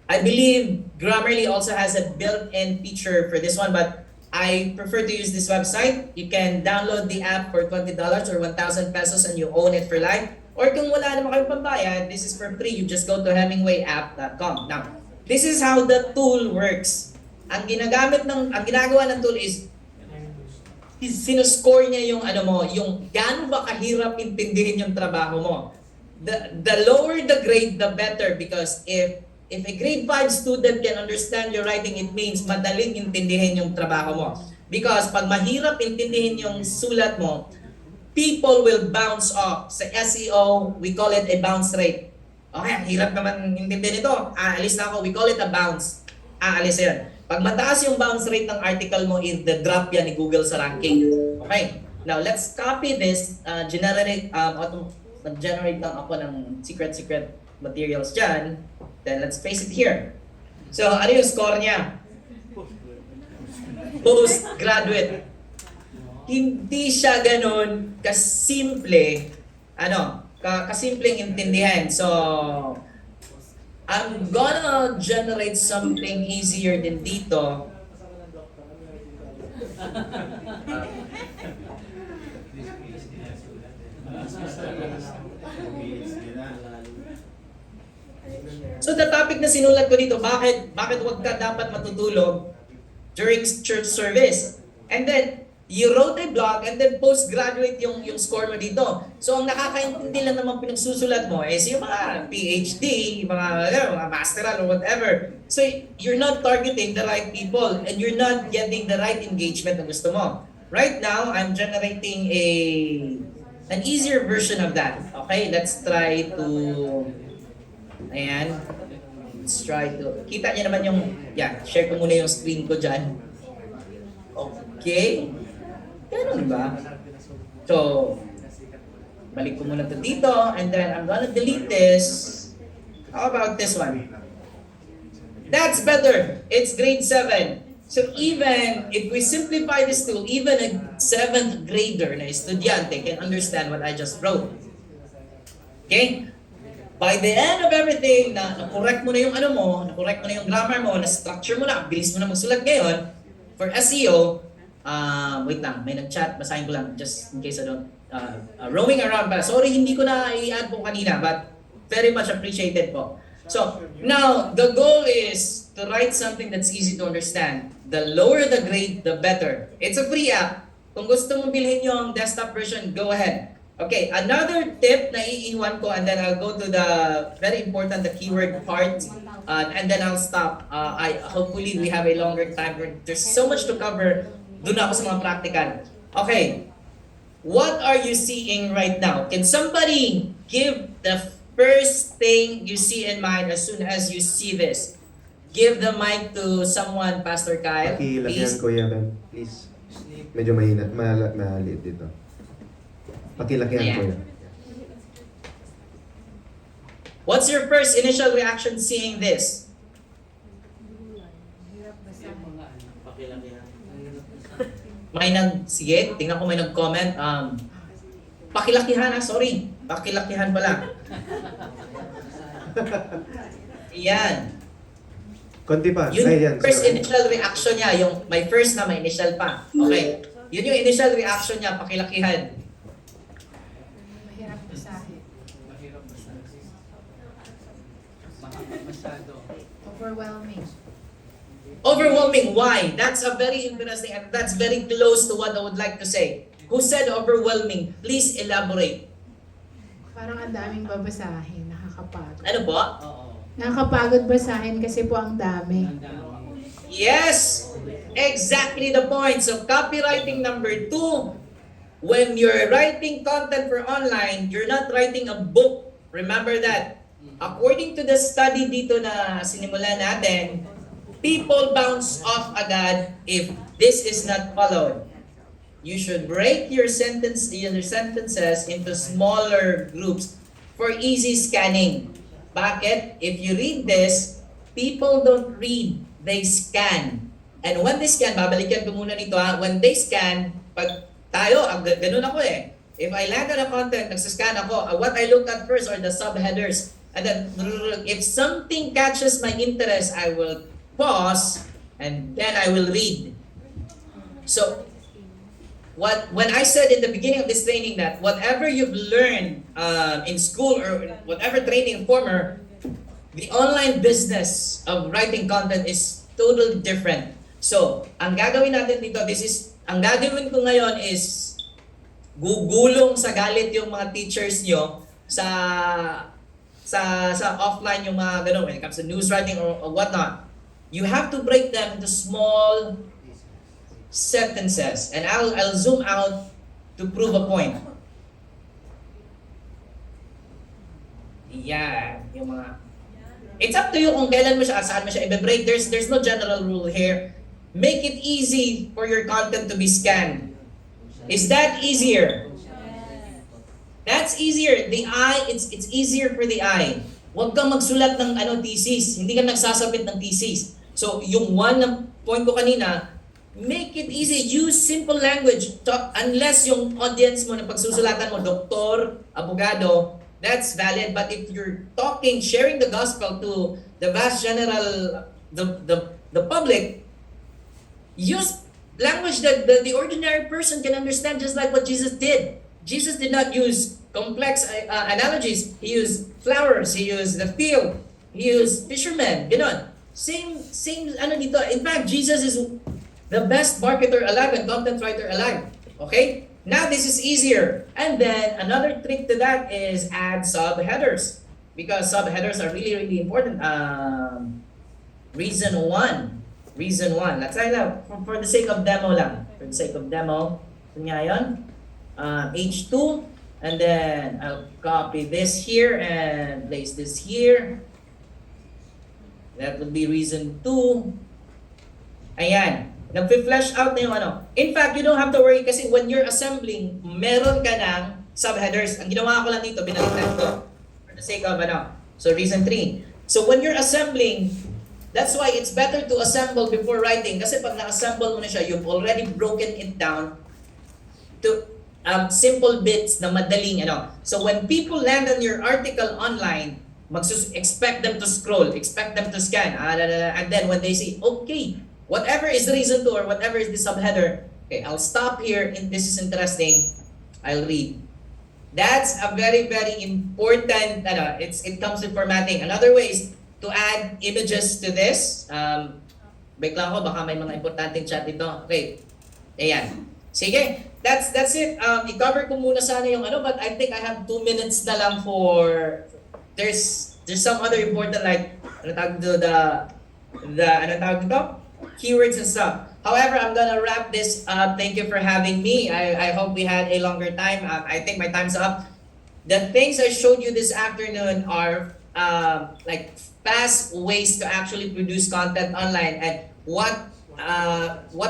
I believe Grammarly also has a built-in feature for this one, but I prefer to use this website. You can download the app for $20 or 1,000 pesos and you own it for life. Or kung wala naman kayong pambayad, this is for free. You just go to hemingwayapp.com. Now, this is how the tool works. Ang ginagawa ng tool is sinuscore niya yung yung gaano ba kahirap intindihin yung trabaho mo. The lower the grade, the better, because if a grade 5 student can understand your writing, it means madaling intindihin yung trabaho mo. Because pag mahirap intindihin yung sulat mo, people will bounce off. Sa SEO, we call it a bounce rate. Okay, hirap naman intindihin ito. Aalis na ako. We call it a bounce. Aalis yan. Pag mataas yung bounce rate ng article mo, the drop yan ni Google sa ranking. Okay. Now, let's copy this. Generate lang ako ng secret materials dyan. Then, let's paste it here. So, ano yung score niya? Postgraduate. Hindi siya ganun kasimple, kasimpleng intindihan. So, I'm gonna generate something easier than dito. So the topic na sinulat ko dito, bakit wag ka dapat matutulog during church service? And then, you wrote a blog and then postgraduate yung score mo dito. So ang nakakaintindi lang naman pinagsusulat mo is yung mga PhD, yung mga masteral or whatever. So you're not targeting the right people and you're not getting the right engagement na gusto mo. Right now, I'm generating an easier version of that. Okay, let's try to, let's try to, kita niyo naman yung, share ko muna yung screen ko dyan. Okay. Ganun ba? So, balik ko muna to dito and then I'm gonna delete this. How about this one? That's better. It's grade 7. So even if we simplify this tool, even a 7th grader na estudyante can understand what I just wrote. Okay? By the end of everything, na-correct mo na yung na-correct mo na yung grammar mo, na-structure mo na, bilis mo na magsulat ngayon, for SEO, wait lang, may nag-chat, basahin ko lang, just in case I don't, roaming around pa. Sorry, hindi ko na i-add po kanina, but very much appreciated po. So, now, the goal is to write something that's easy to understand. The lower the grade, the better. It's a free app. Kung gusto mong bilhin yung desktop version, go ahead. Okay, another tip na iiwan ko, and then I'll go to the very important, the keyword part, and then I'll stop. Hopefully, we have a longer time. There's so much to cover. Doon ako sa mga practical. Okay. What are you seeing right now? Can somebody give the first thing you see in mind as soon as you see this? Give the mic to someone, Pastor Kyle. Pakilakihan ko yan, please. Medyo mahina, maliit dito. Pakilakihan ko yan. What's your first initial reaction seeing this? Sige, tingnan ko may nag-comment. Pakilakihan sorry. Pakilakihan pala. Yan. Konti pa. Yun Ay, yan. yung first Sir. initial reaction niya, yung may first na may initial pa. Okay. Yun yung initial reaction niya, pakilakihan. Mahirap basahin. Mahirap basta. Masyado. Overwhelming. Overwhelming. Why? That's a very interesting and that's very close to what I would like to say. Who said overwhelming? Please elaborate. Parang ang daming babasahin. Nakakapagod. Ano po? Oo. Nakakapagod basahin kasi po ang dami. Ang dami. Yes! Exactly the point. So copywriting number 2, when you're writing content for online, you're not writing a book. Remember that. According to the study dito na sinimulan natin, people bounce off agad if this is not followed. You should break your sentences into smaller groups for easy scanning. Bakit? If you read this, people don't read, they scan. And when they scan, babalikan ko muna nito ha, when they scan, pag tayo, ganun ako eh. If I land on a content, nagsascan ako, what I look at first are the subheaders. And then, if something catches my interest, I will pause, and then I will read. So, when I said in the beginning of this training that whatever you've learned in school or whatever training former, the online business of writing content is totally different. So, ang gagawin natin dito, ang gagawin ko ngayon is gugulong sa galit yung mga teachers nyo sa offline yung mga ganun, when it comes to news writing or whatnot. You have to break them into small sentences, and I'll zoom out to prove a point. Yeah, yung mga. It's up to you kung kailan mo siya, saan mo siya i-break. There's no general rule here. Make it easy for your content to be scanned. Is that easier? That's easier. The eye, it's easier for the eye. Huwag kang magsulat ng thesis. Hindi ka nagsasabit ng thesis. So, yung one na point ko kanina, make it easy. Use simple language. Unless yung audience mo na pagsusulatan mo, doktor, abogado, that's valid. But if you're talking, sharing the gospel to the vast general, the public, use language that the ordinary person can understand, just like what Jesus did. Jesus did not use complex analogies. He used flowers. He used the field. He used fishermen. Ganon. Same dito. In fact, Jesus is the best marketer alive and content writer alive. Okay? Now this is easier. And then another trick to that is add subheaders. Because subheaders are really, really important. Reason one. Let's say that for the sake of demo lang. For the sake of demo. So nga yun. H2. And then I'll copy this here and place this here. That would be reason 2. Ayan. Nag-flash out na yung ano. In fact, you don't have to worry kasi when you're assembling, meron ka ng subheaders. Ang ginawa ko lang dito, binaliktad ko. For the sake of So reason 3. So when you're assembling, that's why it's better to assemble before writing. Kasi pag na-assemble mo na siya, you've already broken it down to simple bits na madaling So when people land on your article online, expect them to scroll, expect them to scan, and then when they see, okay, whatever is the reason 2 or whatever is the subheader, okay, I'll stop here, and this is interesting, I'll read. That's a very, very important, it comes with formatting. Another way is to add images to this. Break lang ako, baka may mga importanteng chat dito. Okay, ayan. Sige, that's it. I-cover ko muna sana yung but I think I have 2 minutes na lang for, there's some other important like, keywords and stuff. However, I'm gonna wrap this up. Thank you for having me. I hope we had a longer time. I think my time's up. The things I showed you this afternoon are like fast ways to actually produce content online and what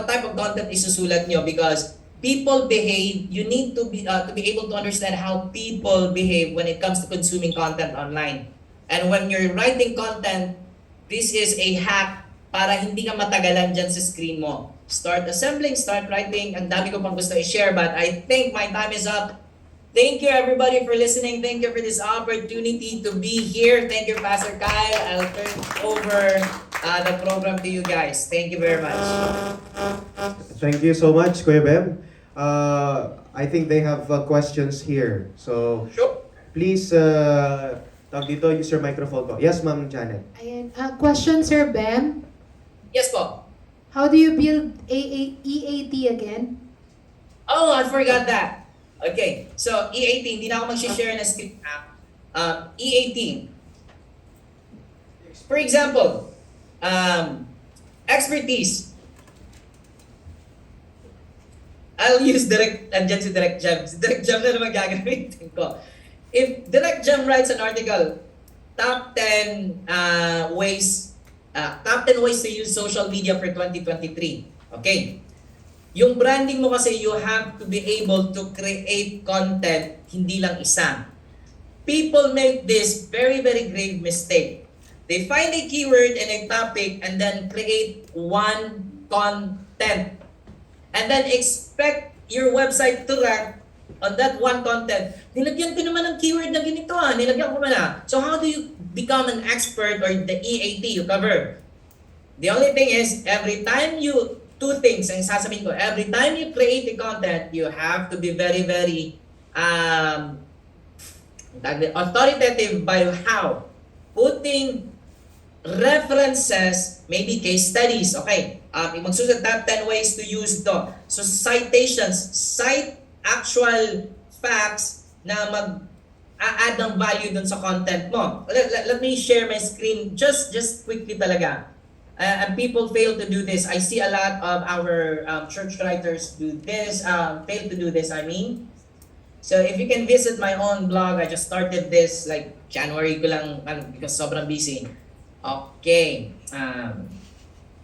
type of content isusulat nyo, because people behave. You need to be able to understand how people behave when it comes to consuming content online. And when you're writing content, this is a hack para hindi ka matagalan dyan sa screen mo. Start assembling, start writing. Ang dami ko pang gusto i-share, but I think my time is up. Thank you everybody for listening. Thank you for this opportunity to be here. Thank you, Pastor Kyle. I'll turn over the program to you guys. Thank you very much. Thank you so much, Kuya Bem. I think they have questions here. So, Sure. please, tawag dito, use your microphone po. Yes, Ma'am Janet. Ayan. Question, Sir Bem. Yes po. How do you build EAT again? Oh, I forgot that. Okay, so E18, hindi na ako mag-share na script app. E18. For example, expertise. I'll use andyan si Direct Jam. Si Direct Jam na naman gagamitin ko. If Direct Jam writes an article, top 10 ways to use social media for 2023. Okay. Yung branding mo kasi, you have to be able to create content, hindi lang isa. People make this very, very grave mistake. They find a keyword and a topic and then create one content. And then expect your website to rank on that one content. Nilagyan ko naman ng keyword na ganito nilagyan ko na. So how do you become an expert or the EAT you cover? The only thing is, every time you two things ang sasabihin ko. Every time you create a content, you have to be very, very authoritative by how? Putting references, maybe case studies, okay? Magsusunod top 10 ways to use ito. So citations, cite actual facts na mag-add ng value dun sa content mo. Let me share my screen just quickly talaga. And people fail to do this. I see a lot of our church writers do this, fail to do this, I mean. So if you can visit my own blog, I just started this like January ko lang because sobrang busy. Okay.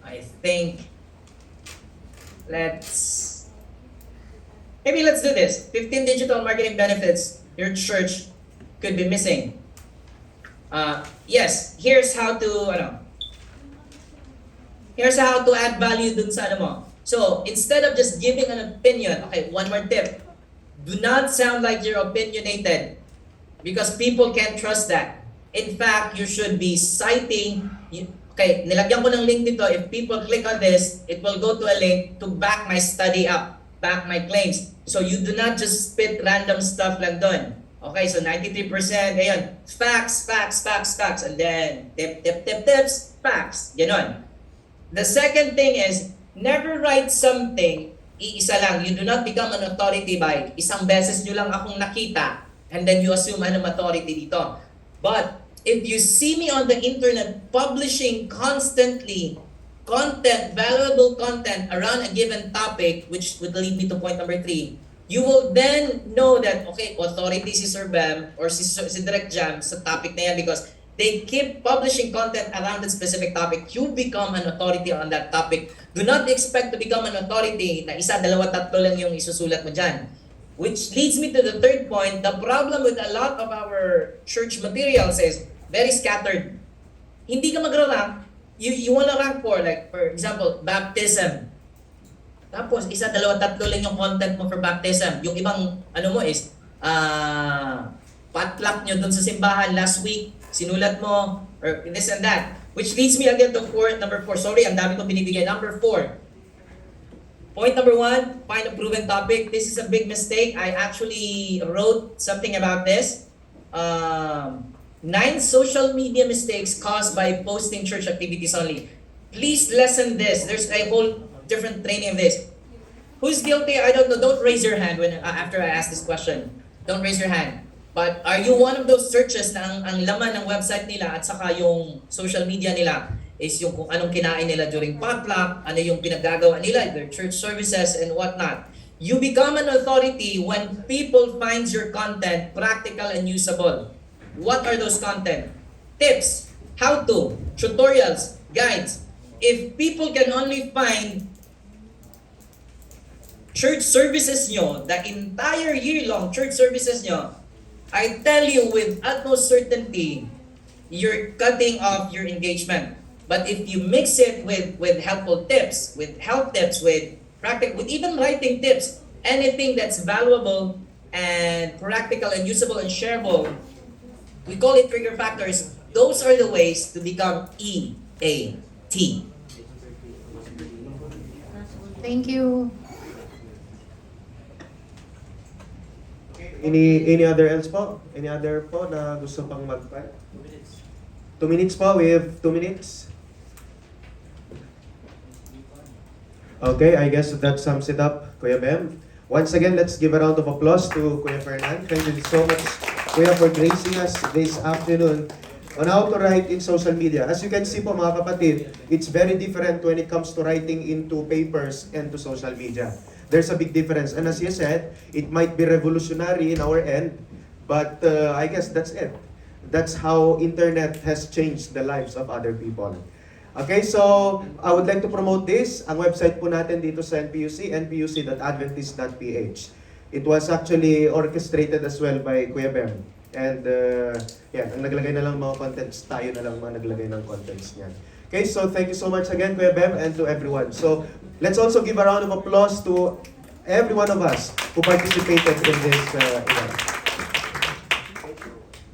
I think let's do this. 15 digital marketing benefits your church could be missing. Yes, here's how to add value dun sa mo. So, instead of just giving an opinion, okay, one more tip. Do not sound like you're opinionated because people can't trust that. In fact, you should be citing, okay, nilagyan ko ng link dito. If people click on this, it will go to a link to back my study up, back my claims. So, you do not just spit random stuff lang dun. Okay, so 93%, ayun, facts, and then tips, facts, ganon. The second thing is, never write something, iisa lang. You do not become an authority by isang beses nyo lang akong nakita and then you assume anong authority dito. But if you see me on the internet publishing constantly content, valuable content around a given topic, which would lead me to point number 3, you will then know that, okay, authority si Sir Bam or si Direct Jam sa topic na yan because they keep publishing content around that specific topic. You become an authority on that topic. Do not expect to become an authority na isa, dalawa, tatlo lang yung isusulat mo dyan. Which leads me to the third point. The problem with a lot of our church materials is very scattered. Hindi ka magra-rank. You wanna rank for, like, for example, baptism. Tapos, isa, dalawa, tatlo lang yung content mo for baptism. Yung ibang, is, potluck nyo dun sa simbahan last week, sinulat mo, or this and that. Which leads me again to number 4. Sorry, ang dami kong binibigay. Number 4. Point number 1, find a proven topic. This is a big mistake. I actually wrote something about this. 9 social media mistakes caused by posting church activities only. Please lesson this. There's a whole different training of this. Who's guilty? I don't know. Don't raise your hand after I ask this question. Don't raise your hand. But are you one of those searches na ang laman ng website nila at saka yung social media nila is yung kung anong kinain nila during potluck, ano yung pinaggagawa nila, their church services and whatnot. You become an authority when people finds your content practical and usable. What are those content? Tips, how-to, tutorials, guides. If people can only find church services nyo, the entire year long church services nyo, I tell you with utmost certainty, you're cutting off your engagement. But if you mix it with helpful tips, with health tips, with practical, with even writing tips, anything that's valuable and practical and usable and shareable. We call it trigger factors. Those are the ways to become EAT. Thank you. Any other else po? Any other po na gusto pang mag-5? 2 minutes po. We have 2 minutes. Okay, I guess that sums it up, Kuya Bem. Once again, let's give a round of applause to Kuya Fernan. Thank you so much, Kuya, for gracing us this afternoon on how to write in social media. As you can see po mga kapatid, it's very different when it comes to writing into papers and to social media. There's a big difference. And as you said, it might be revolutionary in our end, but I guess that's it. That's how internet has changed the lives of other people. Okay, so I would like to promote this. Ang website po natin dito sa NPUC, npuc.adventist.ph. It was actually orchestrated as well by Kuya Bem. And ang naglagay na lang mga contents, tayo na lang mga naglagay ng contents niyan. Okay, so thank you so much again, Kuya Bem, and to everyone. So let's also give a round of applause to every one of us who participated in this event.